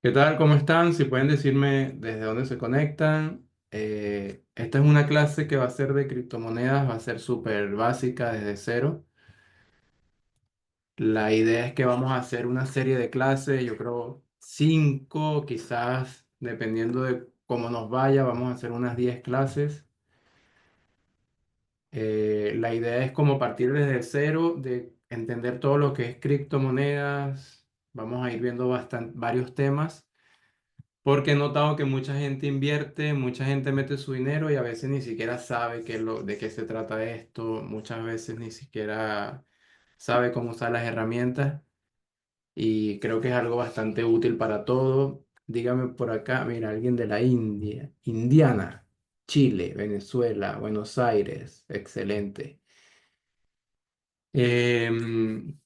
¿Qué tal? ¿Cómo están? Si pueden decirme desde dónde se conectan. Esta es una clase que va a ser de criptomonedas, va a ser súper básica desde cero. La idea es que vamos a hacer una serie de clases, yo creo cinco, quizás dependiendo de cómo nos vaya, vamos a hacer unas 10 clases. La idea es como partir desde cero, de entender todo lo que es criptomonedas. Vamos a ir viendo varios temas. Porque he notado que mucha gente invierte, mucha gente mete su dinero y a veces ni siquiera sabe de qué se trata esto, muchas veces ni siquiera sabe cómo usar las herramientas y creo que es algo bastante útil para todo. Dígame por acá, mira, alguien de la India, Indiana, Chile, Venezuela, Buenos Aires, excelente. Em,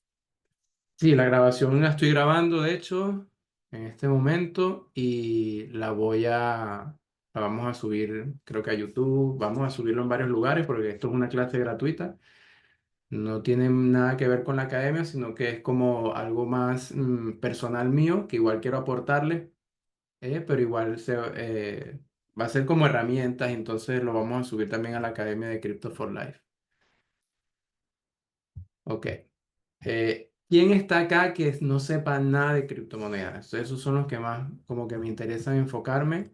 Sí, la grabación la estoy grabando, de hecho, en este momento y la vamos a subir, creo que a YouTube, vamos a subirlo en varios lugares porque esto es una clase gratuita. No tiene nada que ver con la academia, sino que es como algo más personal mío, que igual quiero aportarle, pero va a ser como herramientas, entonces lo vamos a subir también a la academia de Crypto for Life. Ok. ¿Quién está acá que no sepa nada de criptomonedas? Esos son los que más como que me interesan enfocarme,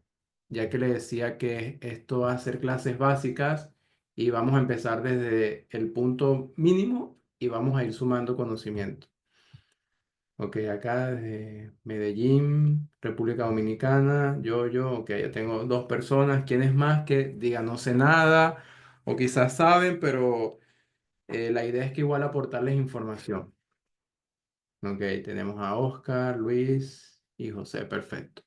ya que le decía que esto va a ser clases básicas y vamos a empezar desde el punto mínimo y vamos a ir sumando conocimiento. Ok, acá desde Medellín, República Dominicana, ok, ya tengo dos personas. ¿Quiénes más que digan no sé nada o quizás saben, pero la idea es que igual aportarles información? Ok, tenemos a Oscar, Luis y José, perfecto.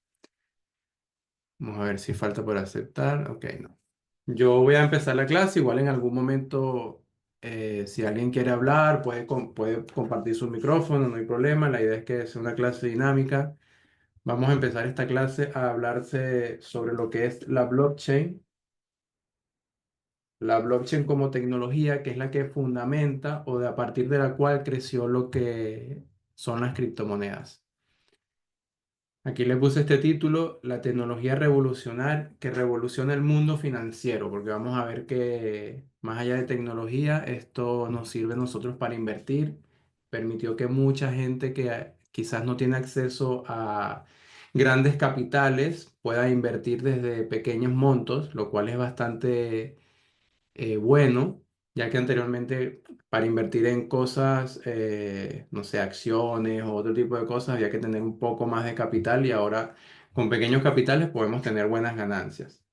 Vamos a ver si falta por aceptar. Ok, no. Yo voy a empezar la clase, igual en algún momento, si alguien quiere hablar, puede compartir su micrófono, no hay problema. La idea es que sea una clase dinámica. Vamos a empezar esta clase a hablarse sobre lo que es la blockchain como tecnología, que es la que fundamenta o de a partir de la cual creció lo que son las criptomonedas. Aquí le puse este título, la tecnología revolucionar que revoluciona el mundo financiero, porque vamos a ver que más allá de tecnología, esto nos sirve a nosotros para invertir. Permitió que mucha gente que quizás no tiene acceso a grandes capitales pueda invertir desde pequeños montos, lo cual es bastante bueno, ya que anteriormente para invertir en cosas, no sé, acciones o otro tipo de cosas, había que tener un poco más de capital y ahora con pequeños capitales podemos tener buenas ganancias.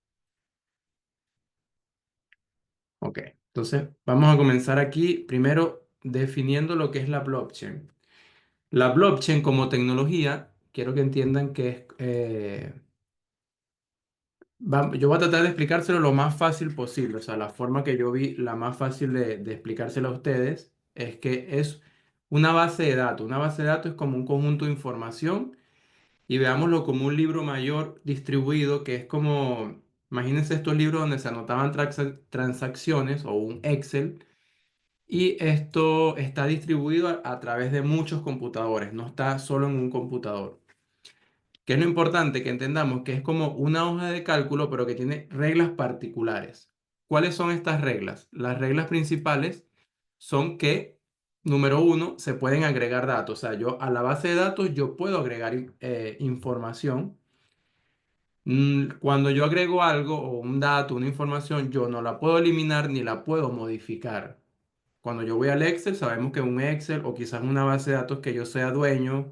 Ok, entonces vamos a comenzar aquí primero definiendo lo que es la blockchain. La blockchain como tecnología, quiero que entiendan que yo voy a tratar de explicárselo lo más fácil posible, o sea, la forma que yo vi, la más fácil de explicárselo a ustedes, es que es una base de datos. Una base de datos es como un conjunto de información y veámoslo como un libro mayor distribuido, que es como, imagínense estos libros donde se anotaban transacciones o un Excel, y esto está distribuido a través de muchos computadores, no está solo en un computador. ¿Qué es lo importante? Que entendamos que es como una hoja de cálculo, pero que tiene reglas particulares. ¿Cuáles son estas reglas? Las reglas principales son que, número uno, se pueden agregar datos. O sea, yo a la base de datos yo puedo agregar información. Cuando yo agrego algo o un dato, una información, yo no la puedo eliminar ni la puedo modificar. Cuando yo voy al Excel, sabemos que un Excel o quizás una base de datos que yo sea dueño,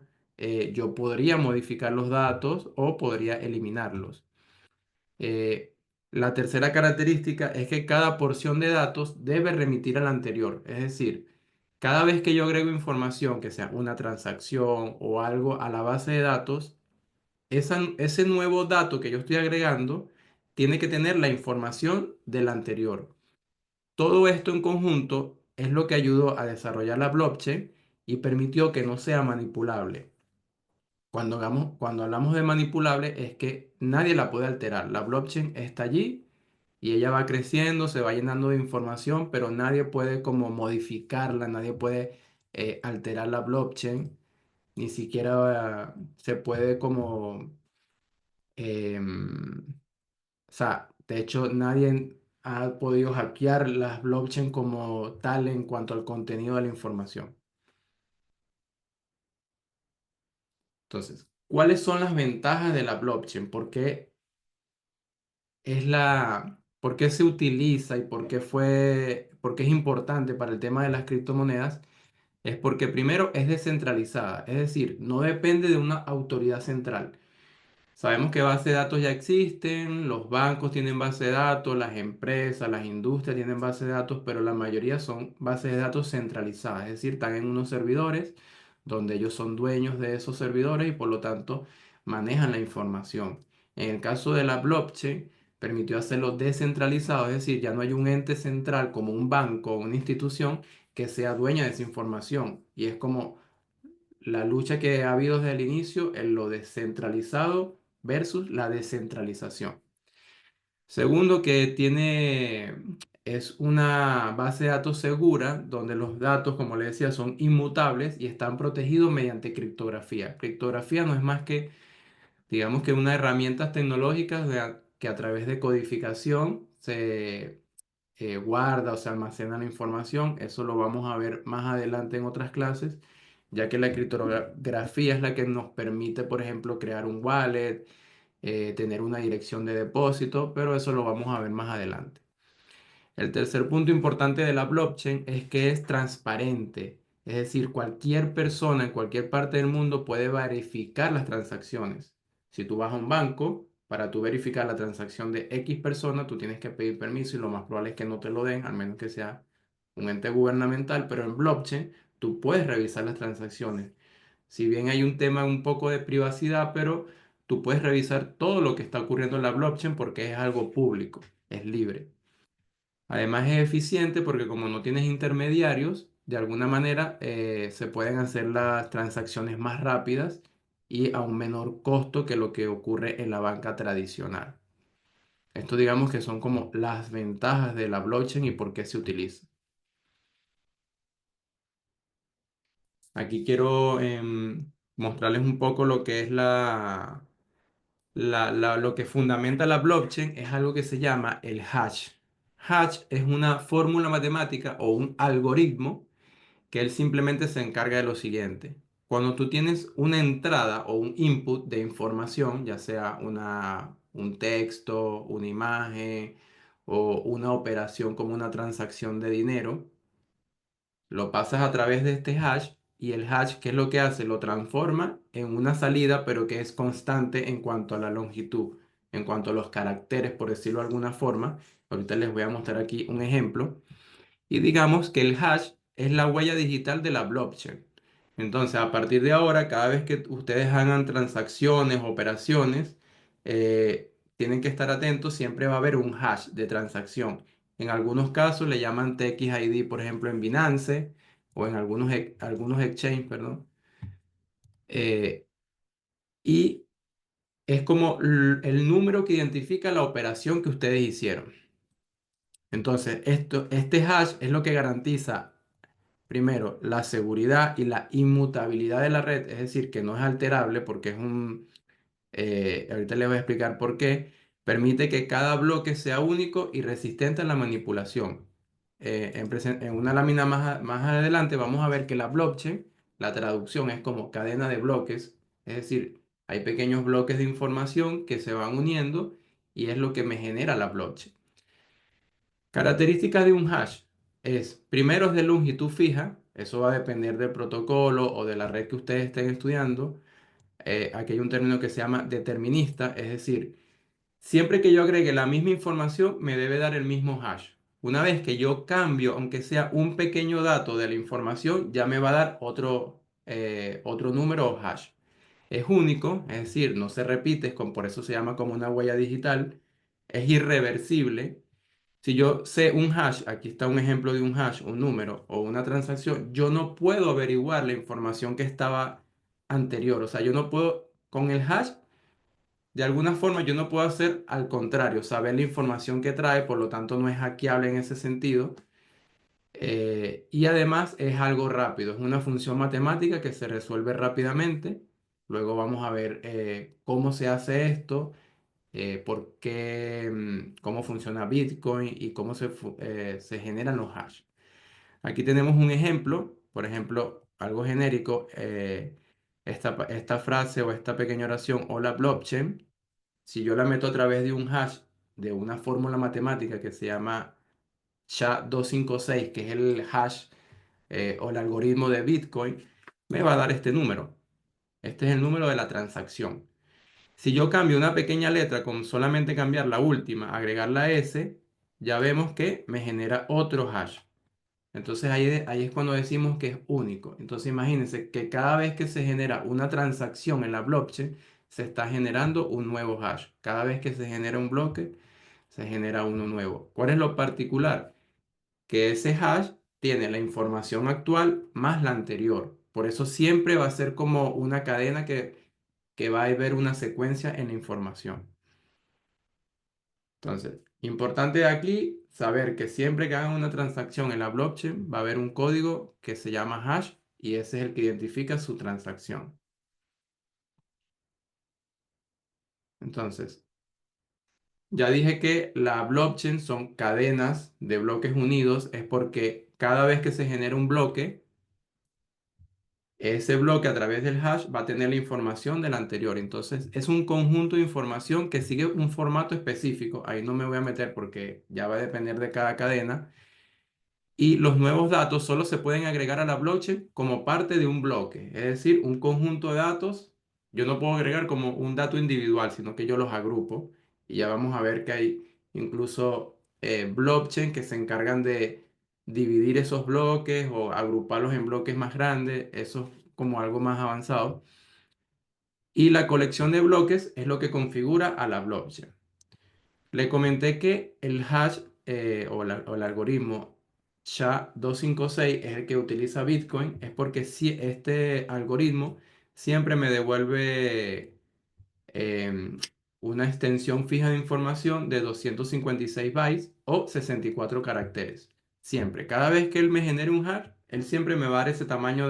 yo podría modificar los datos o podría eliminarlos. Eh, la tercera característica es que cada porción de datos debe remitir a la anterior. Es decir, cada vez que yo agrego información, que sea una transacción o algo a la base de datos, ese nuevo dato que yo estoy agregando tiene que tener la información del anterior. Todo esto en conjunto es lo que ayudó a desarrollar la blockchain y permitió que no sea manipulable. Cuando hablamos de manipulable es que nadie la puede alterar. La blockchain está allí y ella va creciendo, se va llenando de información, pero nadie puede como modificarla, nadie puede alterar la blockchain. ni siquiera se puede como, o sea, de hecho nadie ha podido hackear las blockchain como tal en cuanto al contenido de la información. Entonces, ¿cuáles son las ventajas de la blockchain? ¿Por qué se utiliza y por qué es importante para el tema de las criptomonedas? Es porque primero es descentralizada, es decir, no depende de una autoridad central. Sabemos que bases de datos ya existen, los bancos tienen base de datos, las empresas, las industrias tienen base de datos, pero la mayoría son bases de datos centralizadas, es decir, están en unos servidores donde ellos son dueños de esos servidores y por lo tanto manejan la información. En el caso de la blockchain, permitió hacerlo descentralizado, es decir, ya no hay un ente central como un banco o una institución que sea dueña de esa información. Y es como la lucha que ha habido desde el inicio en lo descentralizado versus la descentralización. Segundo, es una base de datos segura donde los datos, como le decía, son inmutables y están protegidos mediante criptografía. Criptografía no es más que, digamos que una herramienta tecnológica que a través de codificación se guarda o se almacena la información. Eso lo vamos a ver más adelante en otras clases, ya que la criptografía es la que nos permite, por ejemplo, crear un wallet, tener una dirección de depósito, pero eso lo vamos a ver más adelante. El tercer punto importante de la blockchain es que es transparente, es decir, cualquier persona en cualquier parte del mundo puede verificar las transacciones. Si tú vas a un banco, para tú verificar la transacción de X persona, tú tienes que pedir permiso y lo más probable es que no te lo den, al menos que sea un ente gubernamental, pero en blockchain tú puedes revisar las transacciones. Si bien hay un tema un poco de privacidad, pero tú puedes revisar todo lo que está ocurriendo en la blockchain porque es algo público, es libre. Además es eficiente porque como no tienes intermediarios, de alguna manera se pueden hacer las transacciones más rápidas y a un menor costo que lo que ocurre en la banca tradicional. Esto digamos que son como las ventajas de la blockchain y por qué se utiliza. Aquí quiero mostrarles un poco lo que es lo que fundamenta la blockchain es algo que se llama el hash. Hash es una fórmula matemática o un algoritmo que él simplemente se encarga de lo siguiente. Cuando tú tienes una entrada o un input de información, ya sea un texto, una imagen o una operación como una transacción de dinero, lo pasas a través de este hash y el hash, ¿qué es lo que hace? Lo transforma en una salida, pero que es constante en cuanto a la longitud, en cuanto a los caracteres, por decirlo de alguna forma. Ahorita les voy a mostrar aquí un ejemplo. Y digamos que el hash es la huella digital de la blockchain. Entonces, a partir de ahora, cada vez que ustedes hagan transacciones, operaciones, tienen que estar atentos, siempre va a haber un hash de transacción. En algunos casos le llaman TXID, por ejemplo, en Binance o en algunos exchange, perdón. Eh, y es como el número que identifica la operación que ustedes hicieron. Entonces, este hash es lo que garantiza primero, la seguridad y la inmutabilidad de la red, es decir, que no es alterable porque ahorita les voy a explicar por qué, permite que cada bloque sea único y resistente a la manipulación. En una lámina más adelante vamos a ver que la blockchain, la traducción es como cadena de bloques, es decir, hay pequeños bloques de información que se van uniendo y es lo que me genera la blockchain. Características de un hash es, primero es de longitud fija, eso va a depender del protocolo o de la red que ustedes estén estudiando. Aquí hay un término que se llama determinista, es decir, siempre que yo agregue la misma información me debe dar el mismo hash. Una vez que yo cambio, aunque sea un pequeño dato de la información, ya me va a dar otro número o hash. Es único, es decir, no se repite, por eso se llama como una huella digital, es irreversible. Si yo sé un hash, aquí está un ejemplo de un hash, un número o una transacción, yo no puedo averiguar la información que estaba anterior. O sea, yo no puedo, con el hash, de alguna forma, yo no puedo hacer al contrario, saber la información que trae, por lo tanto no es hackeable en ese sentido. Y además es algo rápido, es una función matemática que se resuelve rápidamente. Luego vamos a ver cómo se hace esto, por qué, cómo funciona Bitcoin y cómo se generan los hash. Aquí tenemos un ejemplo, por ejemplo, algo genérico, esta frase o esta pequeña oración, hola blockchain, si yo la meto a través de un hash, de una fórmula matemática que se llama SHA-256, que es el hash o el algoritmo de Bitcoin, me va a dar este número. Este es el número de la transacción. Si yo cambio una pequeña letra con solamente cambiar la última, agregar la S, ya vemos que me genera otro hash. Entonces ahí es cuando decimos que es único. Entonces imagínense que cada vez que se genera una transacción en la blockchain, se está generando un nuevo hash. Cada vez que se genera un bloque, se genera uno nuevo. ¿Cuál es lo particular? Que ese hash tiene la información actual más la anterior. Por eso siempre va a ser como una cadena que va a haber una secuencia en la información. Entonces, importante de aquí saber que siempre que hagan una transacción en la blockchain va a haber un código que se llama hash y ese es el que identifica su transacción. Entonces, ya dije que la blockchain son cadenas de bloques unidos, es porque cada vez que se genera un bloque, ese bloque a través del hash va a tener la información del anterior. Entonces, es un conjunto de información que sigue un formato específico. Ahí no me voy a meter porque ya va a depender de cada cadena. Y los nuevos datos solo se pueden agregar a la blockchain como parte de un bloque, es decir, un conjunto de datos. Yo no puedo agregar como un dato individual, sino que yo los agrupo. Y ya vamos a ver que hay incluso blockchain que se encargan de dividir esos bloques o agruparlos en bloques más grandes. Eso es como algo más avanzado. Y la colección de bloques es lo que configura a la blockchain. Le comenté que el hash o el algoritmo SHA-256 es el que utiliza Bitcoin, es porque si este algoritmo siempre me devuelve em, una extensión fija de información de 256 bytes o 64 caracteres. Siempre, cada vez que él me genere un hash, él siempre me va a dar ese tamaño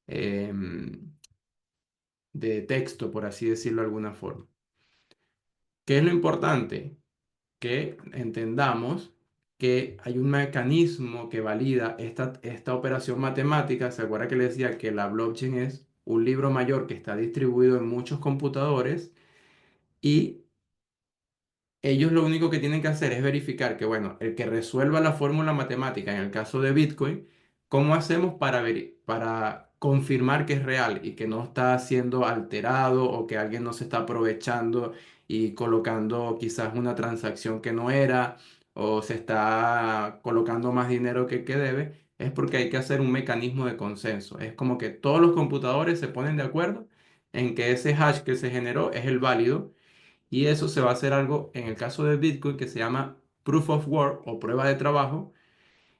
em, de texto, por así decirlo de alguna forma. ¿Qué es lo importante? Que entendamos que hay un mecanismo que valida esta operación matemática. ¿Se acuerda que le decía que la blockchain es un libro mayor que está distribuido en muchos computadores? Y ellos lo único que tienen que hacer es verificar que, bueno, el que resuelva la fórmula matemática en el caso de Bitcoin, ¿cómo hacemos para confirmar que es real y que no está siendo alterado o que alguien no se está aprovechando y colocando quizás una transacción que no era o se está colocando más dinero que debe? Es porque hay que hacer un mecanismo de consenso. Es como que todos los computadores se ponen de acuerdo en que ese hash que se generó es el válido y eso se va a hacer algo en el caso de Bitcoin que se llama Proof of Work o prueba de trabajo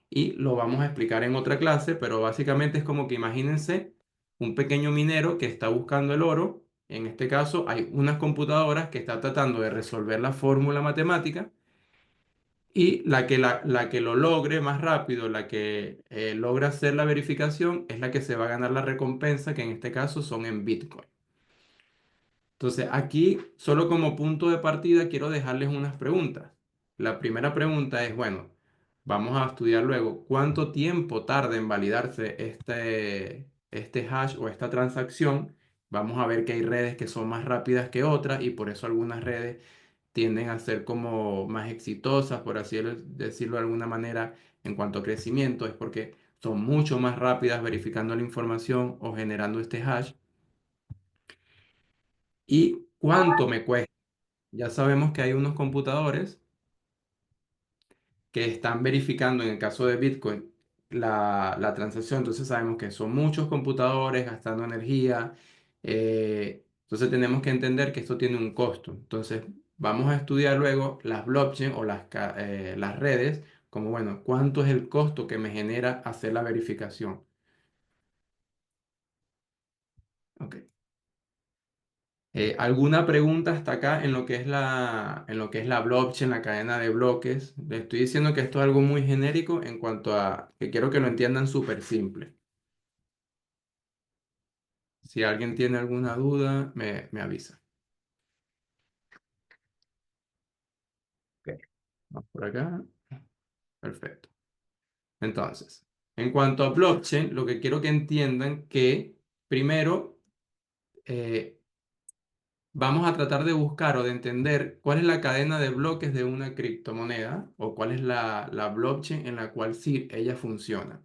y lo vamos a explicar en otra clase, pero básicamente es como que imagínense un pequeño minero que está buscando el oro. En este caso hay unas computadoras que están tratando de resolver la fórmula matemática y la que lo logre más rápido, la que logra hacer la verificación, es la que se va a ganar la recompensa, que en este caso son en Bitcoin. Entonces, aquí, solo como punto de partida, quiero dejarles unas preguntas. La primera pregunta es, bueno, vamos a estudiar luego cuánto tiempo tarda en validarse este hash o esta transacción. Vamos a ver que hay redes que son más rápidas que otras y por eso algunas redes tienden a ser como más exitosas, por así decirlo de alguna manera, en cuanto a crecimiento, es porque son mucho más rápidas verificando la información o generando este hash. ¿Y cuánto me cuesta? Ya sabemos que hay unos computadores que están verificando en el caso de Bitcoin la transacción, entonces sabemos que son muchos computadores gastando energía, entonces tenemos que entender que esto tiene un costo. Entonces vamos a estudiar luego las blockchain o las redes, como bueno, cuánto es el costo que me genera hacer la verificación. Ok. ¿Alguna pregunta hasta acá en lo que es en lo que es la blockchain, la cadena de bloques? Le estoy diciendo que esto es algo muy genérico en cuanto a que quiero que lo entiendan súper simple. Si alguien tiene alguna duda, me avisa. Ok, vamos por acá. Perfecto. Entonces, en cuanto a blockchain, lo que quiero que entiendan que primero eh, vamos a tratar de buscar o de entender cuál es la cadena de bloques de una criptomoneda o cuál es la blockchain en la cual sí ella funciona.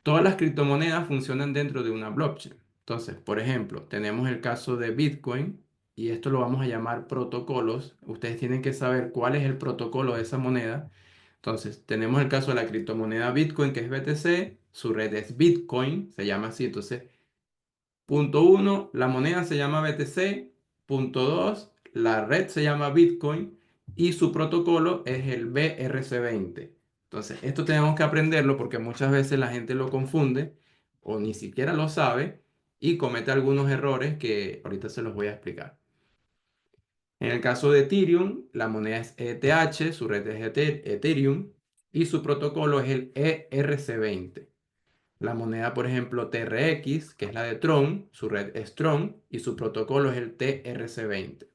Todas las criptomonedas funcionan dentro de una blockchain. Entonces, por ejemplo, tenemos el caso de Bitcoin y esto lo vamos a llamar protocolos. Ustedes tienen que saber cuál es el protocolo de esa moneda. Entonces, tenemos el caso de la criptomoneda Bitcoin, que es BTC, su red es Bitcoin, se llama así. Entonces, punto uno, la moneda se llama BTC. Punto dos, la red se llama Bitcoin y su protocolo es el BRC20. Entonces, esto tenemos que aprenderlo porque muchas veces la gente lo confunde o ni siquiera lo sabe y comete algunos errores que ahorita se los voy a explicar. En el caso de Ethereum, la moneda es ETH, su red es Ethereum y su protocolo es el ERC20. La moneda, por ejemplo, TRX, que es la de Tron, su red es Tron y su protocolo es el TRC20.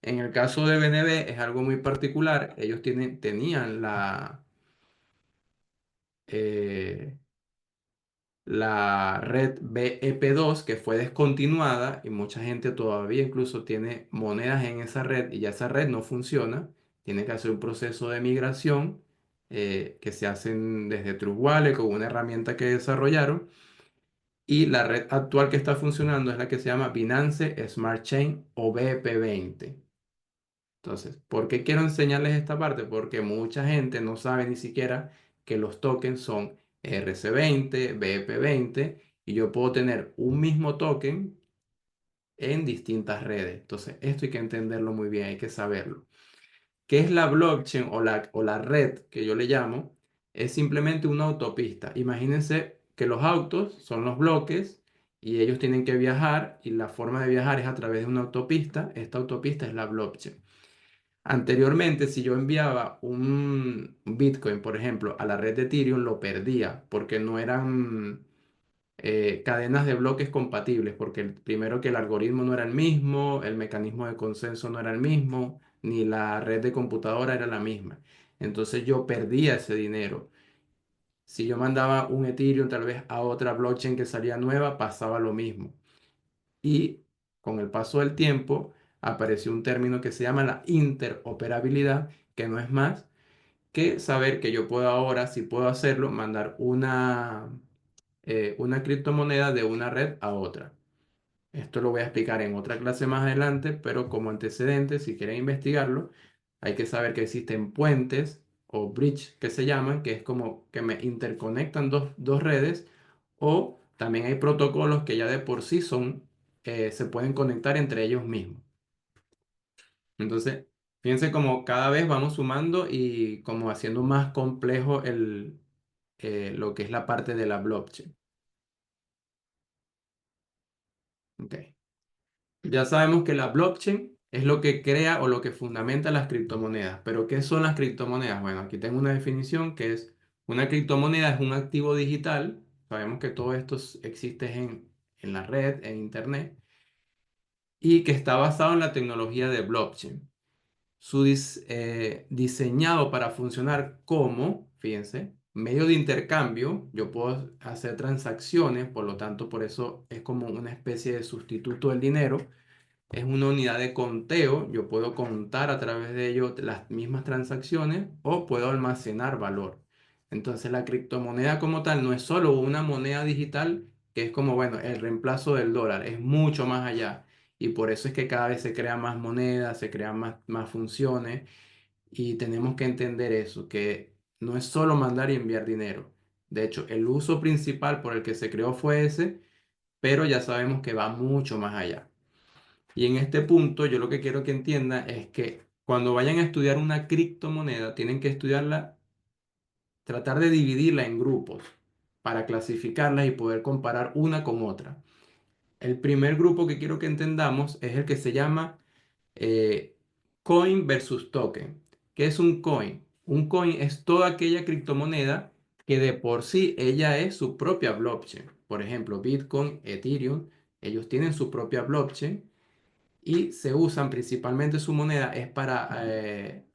En el caso de BNB es algo muy particular. Ellos tenían eh, la red BEP2 que fue descontinuada y mucha gente todavía incluso tiene monedas en esa red y ya esa red no funciona. Tiene que hacer un proceso de migración que se hacen desde True Wallet con una herramienta que desarrollaron. Y la red actual que está funcionando es la que se llama Binance Smart Chain o BP20. Entonces, ¿por qué quiero enseñarles esta parte? Porque mucha gente no sabe ni siquiera que los tokens son RC20, BP20 y yo puedo tener un mismo token en distintas redes. Entonces, esto hay que entenderlo muy bien, hay que saberlo. ¿Qué es la blockchain o la red que yo le llamo? Es simplemente una autopista. Imagínense que los autos son los bloques y ellos tienen que viajar y la forma de viajar es a través de una autopista. Esta autopista es la blockchain. Anteriormente, si yo enviaba un Bitcoin, por ejemplo, a la red de Ethereum, lo perdía porque no eran cadenas de bloques compatibles, porque primero que el algoritmo no era el mismo, el mecanismo de consenso no era el mismo, ni la red de computadora era la misma. Entonces yo perdía ese dinero. Si yo mandaba un Ethereum tal vez a otra blockchain que salía nueva, pasaba lo mismo. Y con el paso del tiempo apareció un término que se llama la interoperabilidad, que no es más que saber que yo puedo ahora, si puedo hacerlo, mandar una criptomoneda de una red a otra. Esto lo voy a explicar en otra clase más adelante, pero como antecedente, si quieren investigarlo, hay que saber que existen puentes o bridge que se llaman, que es como que me interconectan dos redes, o también hay protocolos que ya de por sí se pueden conectar entre ellos mismos. Entonces, fíjense como cada vez vamos sumando y como haciendo más complejo lo que es la parte de la blockchain. Ok. Ya sabemos que la blockchain es lo que crea o lo que fundamenta las criptomonedas. Pero ¿qué son las criptomonedas? Bueno, aquí tengo una definición que es una criptomoneda es un activo digital. Sabemos que todo esto existe en la red, en Internet, y que está basado en la tecnología de blockchain. Diseñado para funcionar como, fíjense, medio de intercambio. Yo puedo hacer transacciones, por lo tanto, por eso es como una especie de sustituto del dinero. Es una unidad de conteo. Yo puedo contar a través de ello las mismas transacciones o puedo almacenar valor. Entonces la criptomoneda como tal no es solo una moneda digital que es como, bueno, el reemplazo del dólar, es mucho más allá. Y por eso es que cada vez se crean más monedas, se crean más funciones y tenemos que entender eso, que no es solo mandar y enviar dinero. De hecho, el uso principal por el que se creó fue ese, pero ya sabemos que va mucho más allá. Y en este punto yo lo que quiero que entiendan es que cuando vayan a estudiar una criptomoneda, tienen que estudiarla, tratar de dividirla en grupos para clasificarlas y poder comparar una con otra. el primer grupo que quiero que entendamos es el que se llama eh, coin versus token. ¿Qué es un coin? Un coin es toda aquella criptomoneda que de por sí ella es su propia blockchain. Por ejemplo, Bitcoin, Ethereum, ellos tienen su propia blockchain y se usan principalmente su moneda es para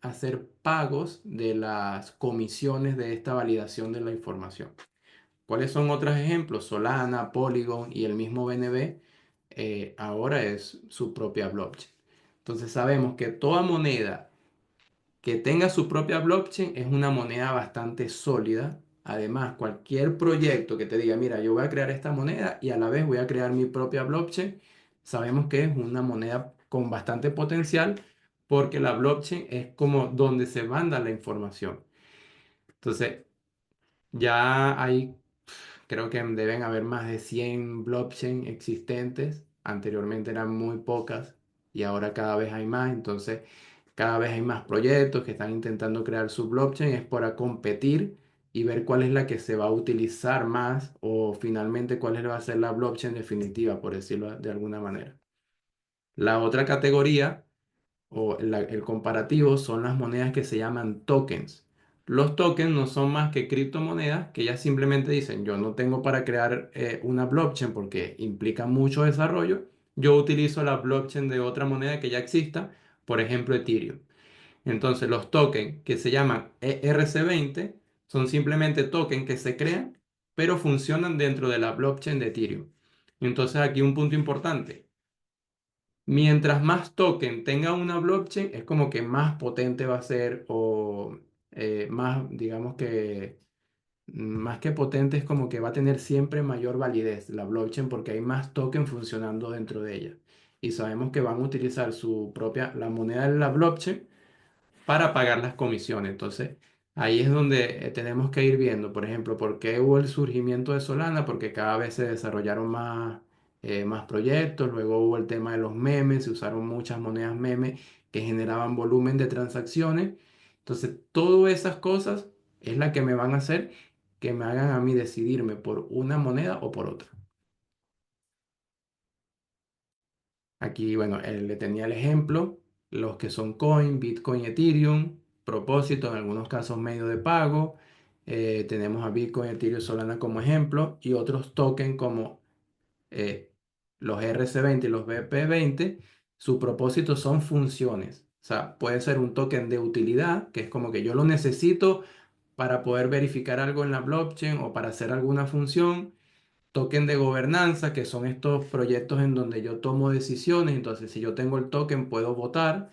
hacer pagos de las comisiones de esta validación de la información. ¿Cuáles son otros ejemplos? Solana, Polygon y el mismo BNB ahora es su propia blockchain. Entonces sabemos que toda moneda que tenga su propia blockchain es una moneda bastante sólida. Además, cualquier proyecto que te diga, mira, yo voy a crear esta moneda y a la vez voy a crear mi propia blockchain, sabemos que es una moneda con bastante potencial porque la blockchain es como donde se manda la información. Entonces, ya hay creo que deben haber más de 100 blockchain existentes. Anteriormente eran muy pocas y ahora cada vez hay más. Entonces, cada vez hay más proyectos que están intentando crear su blockchain. Es para competir y ver cuál es la que se va a utilizar más o finalmente cuál va a ser la blockchain definitiva, por decirlo de alguna manera. La otra categoría o el comparativo son las monedas que se llaman tokens. Los tokens no son más que criptomonedas que ya simplemente dicen, yo no tengo para crear una blockchain porque implica mucho desarrollo, yo utilizo la blockchain de otra moneda que ya exista, por ejemplo Ethereum. Entonces los tokens que se llaman ERC20 son simplemente tokens que se crean, pero funcionan dentro de la blockchain de Ethereum. Entonces aquí un punto importante. Mientras más token tenga una blockchain, es como que más potente va a ser o más, digamos que, más que potente es como que va a tener siempre mayor validez la blockchain porque hay más token funcionando dentro de ella. Y sabemos que van a utilizar su propia, la moneda de la blockchain para pagar las comisiones. Entonces, ahí es donde tenemos que ir viendo, por ejemplo, por qué hubo el surgimiento de Solana, porque cada vez se desarrollaron más proyectos, luego hubo el tema de los memes, se usaron muchas monedas memes que generaban volumen de transacciones. Entonces, todas esas cosas es la que me van a hacer que me hagan a mí decidirme por una moneda o por otra. Aquí, bueno, le tenía el ejemplo, los que son Coin, Bitcoin, Ethereum, propósito, en algunos casos medio de pago. Tenemos a Bitcoin, Ethereum, Solana como ejemplo y otros tokens como eh, los RC20 y los BP20. Su propósito son funciones. O sea, puede ser un token de utilidad, que es como que yo lo necesito para poder verificar algo en la blockchain o para hacer alguna función token de gobernanza, que son estos proyectos en donde yo tomo decisiones. Entonces, si yo tengo el token, puedo votar.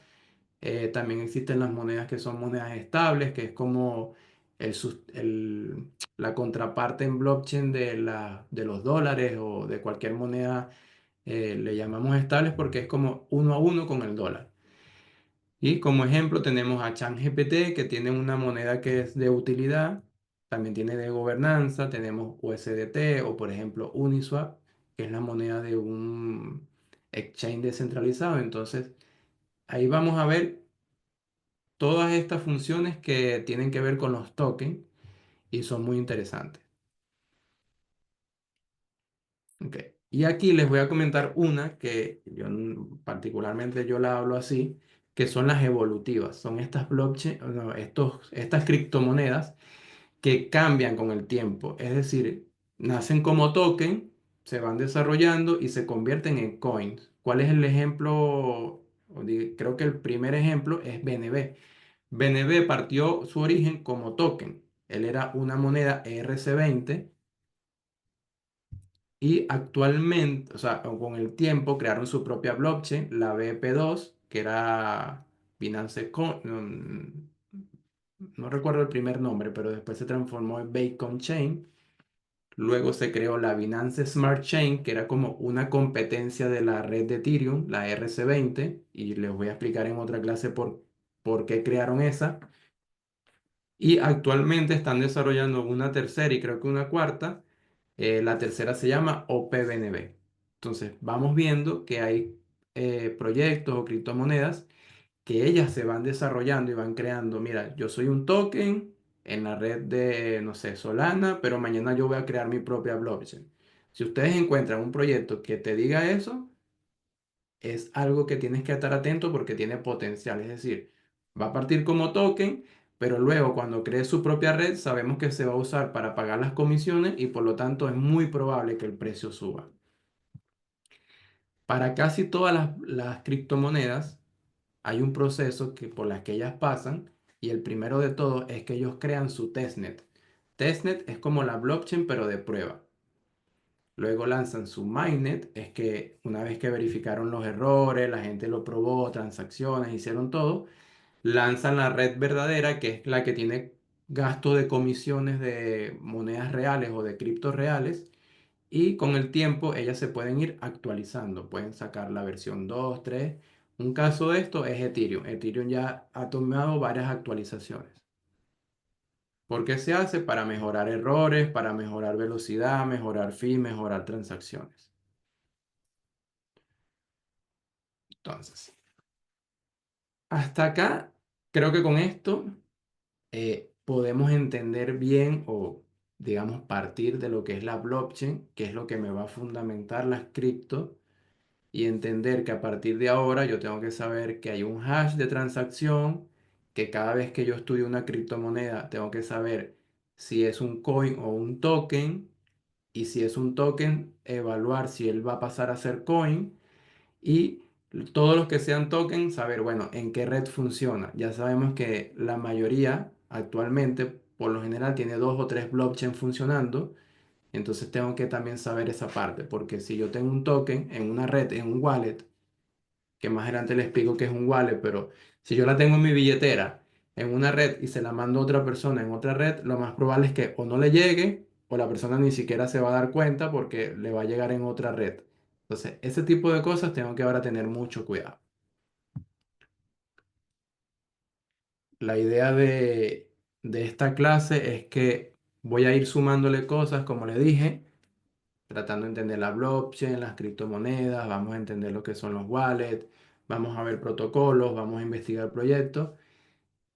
También existen las monedas que son monedas estables, que es como la contraparte en blockchain de los dólares o de cualquier moneda. Le llamamos estables porque es como uno a uno con el dólar. Y como ejemplo tenemos a ChatGPT, que tiene una moneda que es de utilidad, también tiene de gobernanza, tenemos USDT o por ejemplo Uniswap, que es la moneda de un exchange descentralizado. Entonces ahí vamos a ver todas estas funciones que tienen que ver con los tokens y son muy interesantes. Ok. Y aquí les voy a comentar una que yo particularmente yo la hablo así, que son las evolutivas. Son estas blockchain, no, estas criptomonedas que cambian con el tiempo. Es decir, nacen como token, se van desarrollando y se convierten en coins. ¿Cuál es el ejemplo? Creo que el primer ejemplo es BNB. BNB partió su origen como token. Él era una moneda ERC20 y actualmente, o sea, con el tiempo crearon su propia blockchain, la BP2, que era Binance Coin, no recuerdo el primer nombre, pero después se transformó en Bacon Chain. Luego se creó la Binance Smart Chain, que era como una competencia de la red de Ethereum, la RC20, y les voy a explicar en otra clase por qué crearon esa. Y actualmente están desarrollando una tercera y creo que una cuarta. La tercera se llama OPBNB. Entonces, vamos viendo que hay proyectos o criptomonedas que ellas se van desarrollando y van creando. Mira, yo soy un token en la red de, no sé, Solana, pero mañana yo voy a crear mi propia blockchain. Si ustedes encuentran un proyecto que te diga eso, es algo que tienes que estar atento porque tiene potencial. Es decir, va a partir como token, pero luego cuando cree su propia red, sabemos que se va a usar para pagar las comisiones y por lo tanto es muy probable que el precio suba. Para casi todas las criptomonedas hay un proceso por las que ellas pasan y el primero de todos es que ellos crean su testnet. Testnet es como la blockchain pero de prueba. Luego lanzan su mainnet, es que una vez que verificaron los errores, la gente lo probó, transacciones, hicieron todo, lanzan la red verdadera, que es la que tiene gasto de comisiones de monedas reales o de criptos reales, y con el tiempo ellas se pueden ir actualizando, pueden sacar la versión 2, 3. Un caso de esto es Ethereum. Ethereum ya ha tomado varias actualizaciones. ¿Por qué se hace? Para mejorar errores, para mejorar velocidad, mejorar fees, mejorar transacciones. Entonces, hasta acá, creo que con esto podemos entender bien o, digamos, partir de lo que es la blockchain, que es lo que me va a fundamentar las cripto, y entender que a partir de ahora yo tengo que saber que hay un hash de transacción, que cada vez que yo estudio una criptomoneda tengo que saber si es un coin o un token, y si es un token, evaluar si él va a pasar a ser coin y todos los que sean tokens, saber, bueno, en qué red funciona. Ya sabemos que la mayoría actualmente, por lo general, tiene dos o tres blockchains funcionando. Entonces tengo que también saber esa parte, porque si yo tengo un token en una red, en un wallet, que más adelante les explico qué es un wallet, pero si yo la tengo en mi billetera, en una red y se la mando a otra persona en otra red, lo más probable es que o no le llegue o la persona ni siquiera se va a dar cuenta porque le va a llegar en otra red. Entonces, ese tipo de cosas tengo que ahora tener mucho cuidado. La idea de esta clase es que voy a ir sumándole cosas, como le dije, tratando de entender la blockchain, las criptomonedas, vamos a entender lo que son los wallets, vamos a ver protocolos, vamos a investigar proyectos.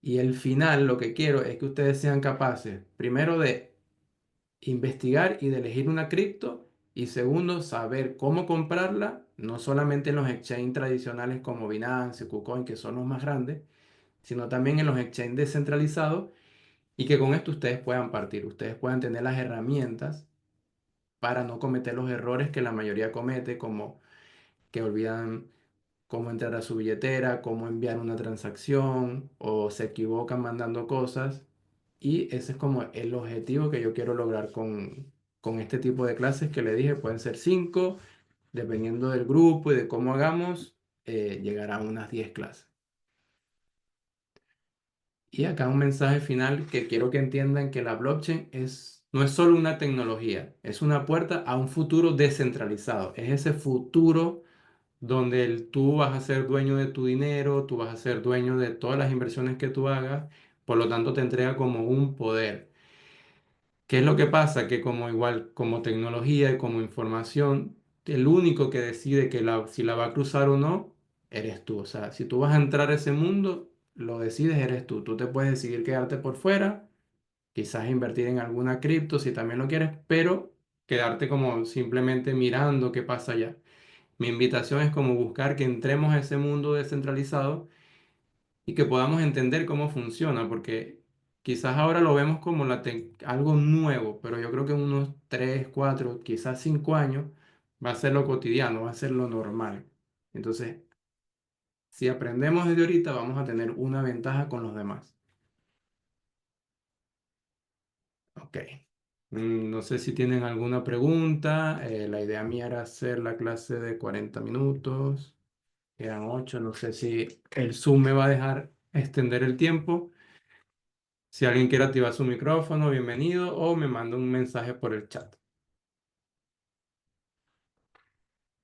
Y el final, lo que quiero es que ustedes sean capaces, primero, de investigar y de elegir una cripto, y segundo, saber cómo comprarla, no solamente en los exchanges tradicionales como Binance, KuCoin, que son los más grandes, sino también en los exchanges descentralizados, y que con esto ustedes puedan partir, ustedes puedan tener las herramientas para no cometer los errores que la mayoría comete, como que olvidan cómo entrar a su billetera, cómo enviar una transacción o se equivocan mandando cosas. Y ese es como el objetivo que yo quiero lograr con este tipo de clases que le dije, pueden ser 5, dependiendo del grupo y de cómo hagamos, llegará a unas 10 clases. Y acá un mensaje final que quiero que entiendan que la blockchain no es solo una tecnología, es una puerta a un futuro descentralizado. Es ese futuro donde tú vas a ser dueño de tu dinero, tú vas a ser dueño de todas las inversiones que tú hagas, por lo tanto te entrega como un poder. ¿Qué es lo que pasa? Que como igual como tecnología y como información, el único que decide si la va a cruzar o no, eres tú. O sea, si tú vas a entrar a ese mundo, lo decides, eres tú. Tú te puedes decidir quedarte por fuera, quizás invertir en alguna cripto si también lo quieres, pero quedarte como simplemente mirando qué pasa allá. Mi invitación es como buscar que entremos a ese mundo descentralizado y que podamos entender cómo funciona, porque quizás ahora lo vemos como algo nuevo, pero yo creo que en unos 3 4 quizás 5 años va a ser lo cotidiano, va a ser lo normal. Entonces, si aprendemos desde ahorita, vamos a tener una ventaja con los demás. Ok. No sé si tienen alguna pregunta. La idea mía era hacer la clase de 40 minutos. Quedan 8. No sé si el Zoom me va a dejar extender el tiempo. Si alguien quiere activar su micrófono, bienvenido, o me manda un mensaje por el chat.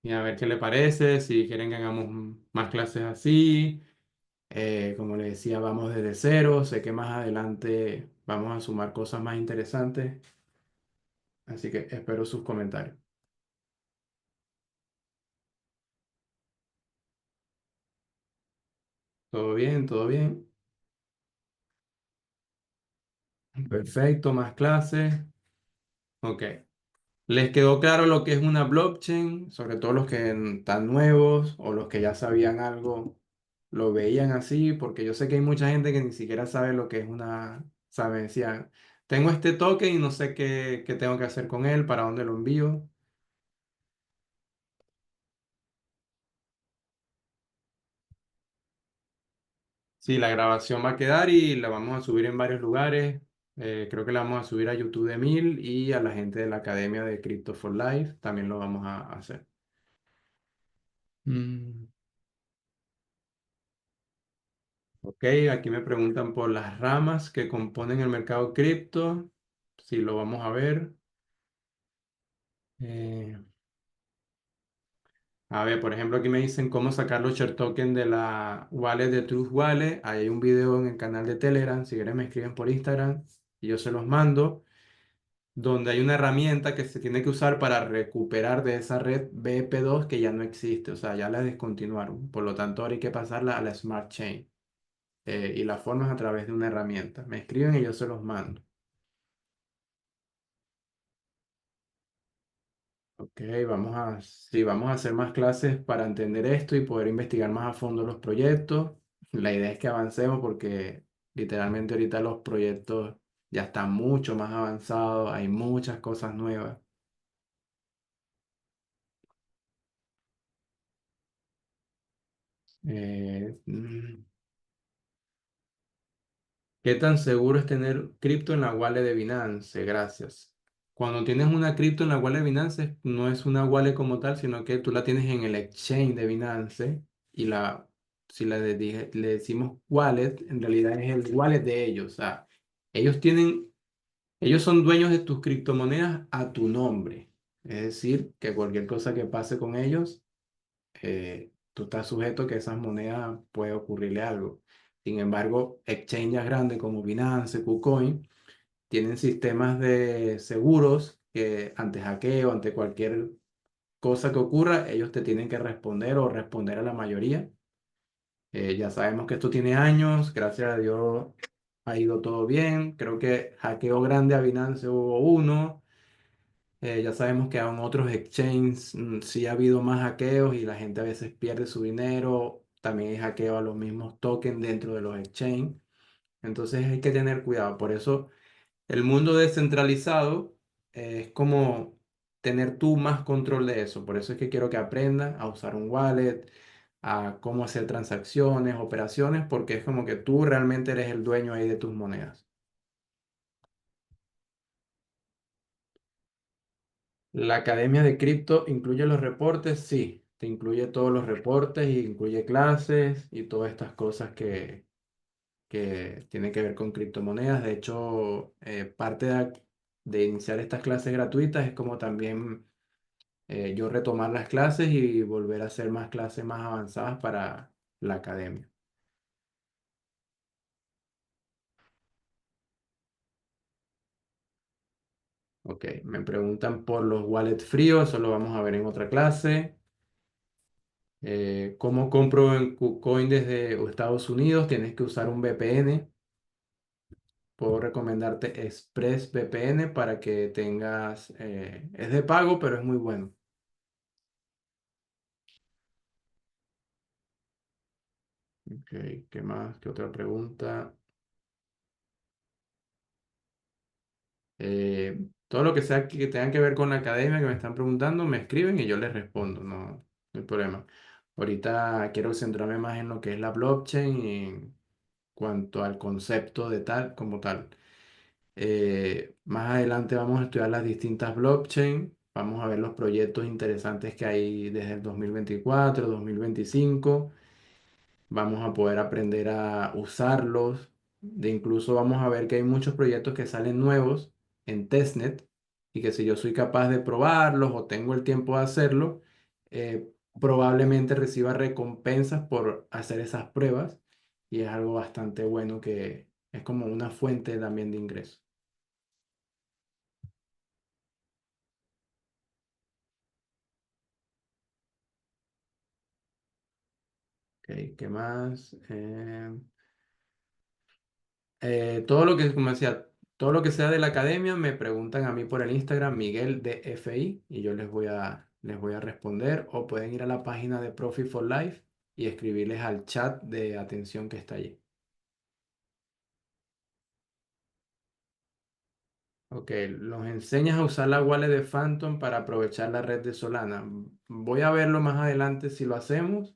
Y a ver qué le parece, si quieren que hagamos más clases así. Como les decía, vamos desde cero. Sé que más adelante vamos a sumar cosas más interesantes. Así que espero sus comentarios. ¿Todo bien? ¿Todo bien? Perfecto, más clases. Ok. ¿Les quedó claro lo que es una blockchain? Sobre todo los que están nuevos o los que ya sabían algo, lo veían así, porque yo sé que hay mucha gente que ni siquiera sabe lo que es una, sabe, decían, tengo este token y no sé qué tengo que hacer con él, para dónde lo envío. Sí, la grabación va a quedar y la vamos a subir en varios lugares. Creo que la vamos a subir a YouTube de 1000 y a la gente de la Academia de Crypto for Life también lo vamos a hacer. Mm, ok, aquí me preguntan por las ramas que componen el mercado cripto. Si lo vamos a ver. Eh, a ver, por ejemplo, aquí me dicen cómo sacar los share token de la wallet de Trust Wallet. Ahí hay un video en el canal de Telegram. Si quieren me escriben por Instagram y yo se los mando. Donde hay una herramienta que se tiene que usar para recuperar de esa red BP2 que ya no existe, o sea, ya la descontinuaron. Por lo tanto, ahora hay que pasarla a la Smart Chain. Y la forma es a través de una herramienta. Me escriben y yo se los mando. Ok, sí, vamos a hacer más clases para entender esto y poder investigar más a fondo los proyectos. La idea es que avancemos porque literalmente ahorita los proyectos ya están mucho más avanzados, hay muchas cosas nuevas. Eh, mm, ¿Qué tan seguro es tener cripto en la wallet de Binance? Gracias. Cuando tienes una cripto en la wallet de Binance, no es una wallet como tal, sino que tú la tienes en el exchange de Binance y si le decimos wallet, en realidad es el wallet de ellos. O sea, ellos tienen, ellos son dueños de tus criptomonedas a tu nombre. Es decir, que cualquier cosa que pase con ellos tú estás sujeto que esas monedas puede ocurrirle algo. Sin embargo, exchanges grandes como Binance, KuCoin, tienen sistemas de seguros que ante hackeo, ante cualquier cosa que ocurra, ellos te tienen que responder o responder a la mayoría. Ya sabemos que esto tiene años, gracias a Dios ha ido todo bien. Creo que hackeo grande a Binance hubo uno. Ya sabemos que en otros exchanges sí ha habido más hackeos y la gente a veces pierde su dinero. También hay hackeo a los mismos tokens dentro de los exchanges. Entonces hay que tener cuidado. Por eso el mundo descentralizado es como tener tú más control de eso. Por eso es que quiero que aprendas a usar un wallet, a cómo hacer transacciones, operaciones, porque es como que tú realmente eres el dueño ahí de tus monedas. La Academia de Cripto incluye los reportes, sí, te incluye todos los reportes y incluye clases y todas estas cosas que tienen que ver con criptomonedas. De hecho, parte de iniciar estas clases gratuitas es como también yo retomar las clases y volver a hacer más clases más avanzadas para la academia. Ok, me preguntan por los wallets fríos, eso lo vamos a ver en otra clase. ¿Cómo compro en KuCoin desde Estados Unidos? Tienes que usar un VPN. Puedo recomendarte ExpressVPN para que tengas, es de pago, pero es muy bueno. Ok, ¿qué más? ¿Qué otra pregunta? Todo lo que sea que tenga que ver con la academia que me están preguntando, me escriben y yo les respondo, no, no hay problema. Ahorita quiero centrarme más en lo que es la blockchain y en cuanto al concepto de tal como tal. Más adelante vamos a estudiar las distintas blockchain, vamos a ver los proyectos interesantes que hay desde el 2024, 2025. Vamos a poder aprender a usarlos. De incluso vamos a ver que hay muchos proyectos que salen nuevos en testnet y que si yo soy capaz de probarlos o tengo el tiempo de hacerlo, probablemente reciba recompensas por hacer esas pruebas y es algo bastante bueno que es como una fuente también de ingreso. Ok, ¿qué más? Todo lo que, como decía, todo lo que sea de la academia me preguntan a mí por el Instagram, Miguel DFI, y yo les voy a responder. O pueden ir a la página de Profit for Life y escribirles al chat de atención que está allí. Ok, los enseñas a usar la wallet de Phantom para aprovechar la red de Solana. Voy a verlo más adelante si lo hacemos.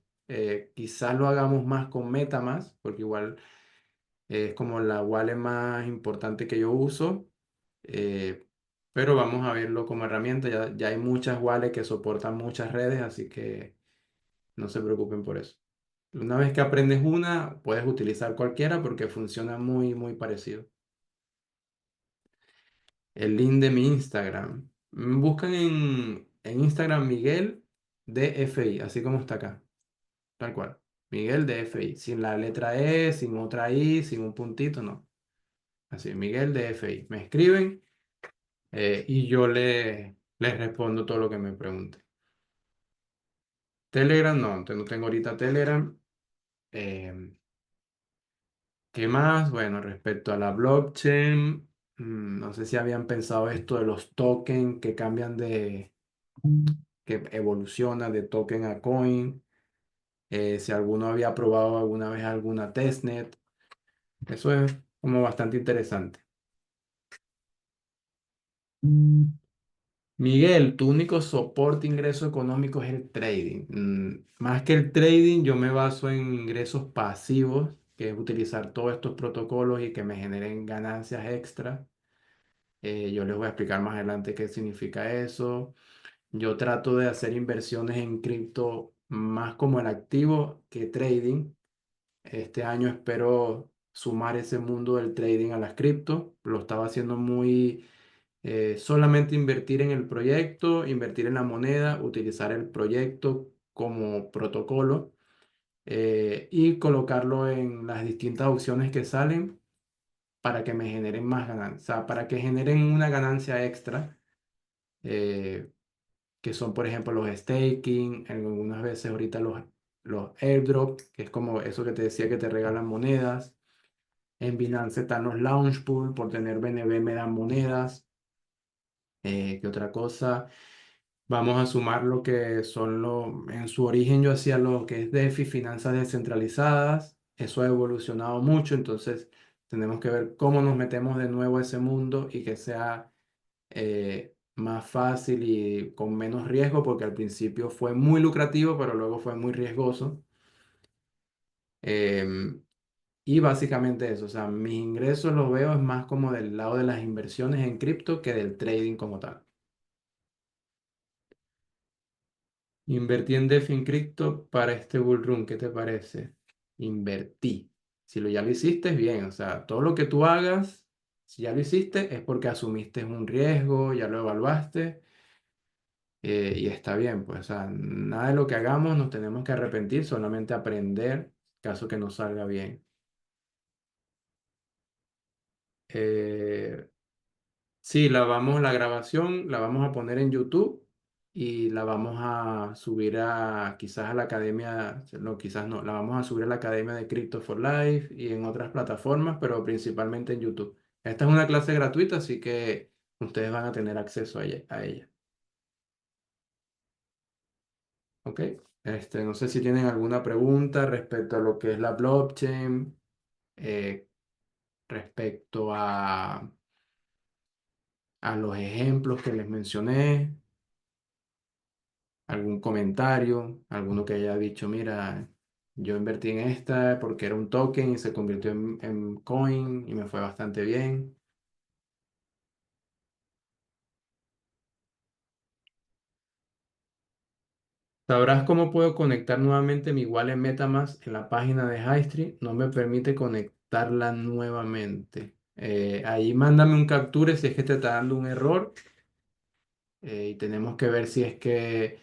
Quizás lo hagamos más con MetaMask, porque igual es como la wallet más importante que yo uso. eh, pero vamos a verlo como herramienta. Ya hay muchas wallets que soportan muchas redes, así que no se preocupen por eso. Una vez que aprendes una, puedes utilizar cualquiera porque funciona muy, muy parecido. El link de mi Instagram. Buscan en Instagram Miguel DFI, así como está acá, tal cual. Miguel DFI, sin la letra E, sin otra I, sin un puntito, no. Así, Miguel DFI. Me escriben y yo les respondo todo lo que me pregunten. Telegram, no tengo ahorita Telegram. Eh, ¿Qué más? Bueno, respecto a la blockchain, no sé si habían pensado esto de los tokens que cambian que evoluciona de token a coin. Si alguno había probado alguna vez alguna testnet. Eso es como bastante interesante. Miguel, tu único soporte ingreso económico es el trading. Más que el trading, yo me baso en ingresos pasivos, que es utilizar todos estos protocolos y que me generen ganancias extra. Yo les voy a explicar más adelante qué significa eso. Yo trato de hacer inversiones en cripto más como el activo que trading. Este año espero sumar ese mundo del trading a las cripto. Lo estaba haciendo muy solamente invertir en el proyecto, invertir en la moneda, utilizar el proyecto como protocolo y colocarlo en las distintas opciones que salen para que me generen más ganancias, o sea, para que generen una ganancia extra, eh, que son, por ejemplo, los staking, algunas veces ahorita los airdrop, que es como eso que te decía que te regalan monedas. En Binance están los launch pool, por tener BNB me dan monedas. ¿Qué otra cosa? Vamos a sumar lo que son en su origen yo hacía lo que es DeFi, finanzas descentralizadas. Eso ha evolucionado mucho, entonces tenemos que ver cómo nos metemos de nuevo a ese mundo y que sea más fácil y con menos riesgo, porque al principio fue muy lucrativo, pero luego fue muy riesgoso. Em, y básicamente eso, o sea, mis ingresos los veo es más como del lado de las inversiones en cripto que del trading como tal. Invertí en DeFi en cripto para este bull run, ¿qué te parece? Invertí. Si ya lo hiciste, bien. O sea, todo lo que tú hagas, si ya lo hiciste, es porque asumiste un riesgo, ya lo evaluaste y está bien. Pues, o sea, nada de lo que hagamos nos tenemos que arrepentir, solamente aprender caso que no salga bien. Eh, Sí, la grabación la vamos a poner en YouTube y la vamos a subir quizás a la academia, no, quizás no, la vamos a subir a la academia de Crypto for Life y en otras plataformas, pero principalmente en YouTube. Esta es una clase gratuita, así que ustedes van a tener acceso a ella, ¿ok? No sé si tienen alguna pregunta respecto a lo que es la blockchain, eh, respecto a los ejemplos que les mencioné. Algún comentario, alguno que haya dicho, mira, yo invertí en esta porque era un token y se convirtió en coin y me fue bastante bien. ¿Sabrás cómo puedo conectar nuevamente mi wallet MetaMask en la página de Highstreet? No me permite conectarla nuevamente. Ahí mándame un capture si es que te está dando un error y tenemos que ver si es que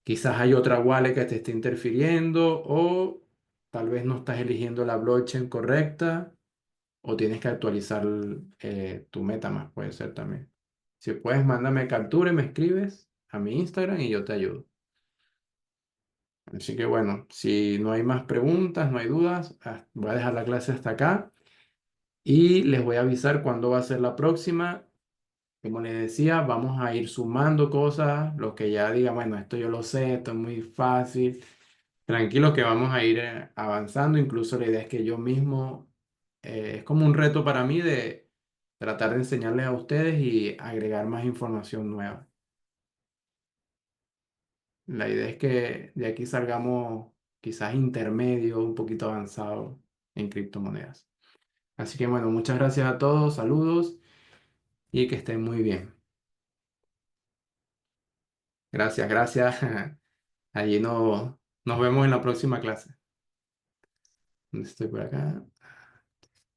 quizás hay otra wallet que te esté interfiriendo o tal vez no estás eligiendo la blockchain correcta. O tienes que actualizar tu MetaMask, puede ser también. Si puedes, mándame captura y me escribes a mi Instagram y yo te ayudo. Así que bueno, si no hay más preguntas, no hay dudas, voy a dejar la clase hasta acá y les voy a avisar cuándo va a ser la próxima. Como les decía, vamos a ir sumando cosas, los que ya digan, bueno, esto yo lo sé, esto es muy fácil. Tranquilos que vamos a ir avanzando. Incluso la idea es que yo mismo, es como un reto para mí de tratar de enseñarles a ustedes y agregar más información nueva. La idea es que de aquí salgamos quizás intermedios, un poquito avanzados en criptomonedas. Así que bueno, muchas gracias a todos, saludos y que estén muy bien. Gracias, gracias. Allí nos vemos en la próxima clase. Estoy por acá.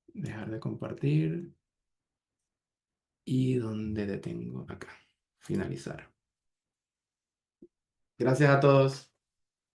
Dejar de compartir. ¿Y dónde detengo? Acá. Finalizar. Gracias a todos.